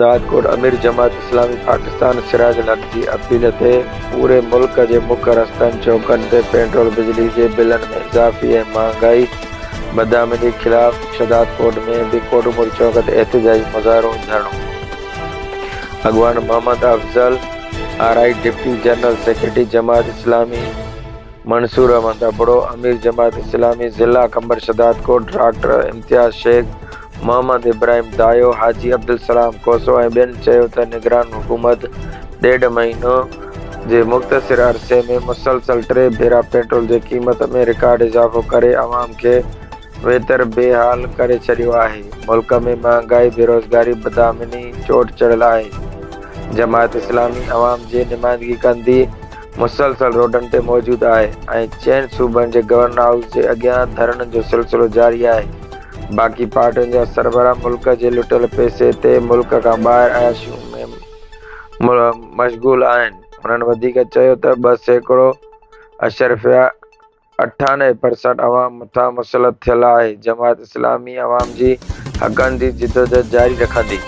शहदादकोट अमीर जमात इस्लामी पाकिस्तान सिराजुल हक जी अपील ते पूरे मुल्क के मुख्य रस्तनि चौकनि ते पेट्रोल बिजली के बिलनि में इज़ाफ़ी ऐं महांगाई बदआमनी खिलाफ शहदादकोट में भी कोटमूर चौक ते एहतजाजी मुज़ाहिरो धरणो। अगवान Mohammad Afzal RI deputy general secretary Jamaat Islami, Mansoor Ahmed Abro अमीर जमात इस्लामी ज़िला खंबर शहदादकोट, डॉक्टर इम्तियाज़ शेख, मोहम्मद इब्राहिम दायो, हाजी अब्दुल सलाम कोसो ऐं ॿियनि चयो त निगरान हुकूमत 1.5 महीनो जे मुख़्तसिर अरसे में मुसलसल 3 भेरा पेट्रोल जी क़ीमत में रिकॉर्ड इज़ाफ़ो करे अवाम खे वेतर बेहाल करे छॾियो आहे। मुल्क में महांगाई, बेरोज़गारी, बदआमनी चोट चढ़ियल आहे। जमात इस्लामी अवाम जी नुमाइंदगी कंदी मुसलसल रोडनि ते मौजूद आहे ऐं 4 सूबनि जे गवर्नर हाउस जे अॻियां धरणनि जो सिलसिलो जारी आहे। बाक़ी पार्टियुनि जा सरबराह मुल्क जे लुटियल पैसे ते मुल्क खां ॿाहिरि अयाशियूं में मशगूल आहिनि। उन्हनि वधीक चयो त 98% अवाम मथां मुसलत थियल आहे। जमात इस्लामी अवाम जी हक़नि जी जिदोजहद जारी रखंदी।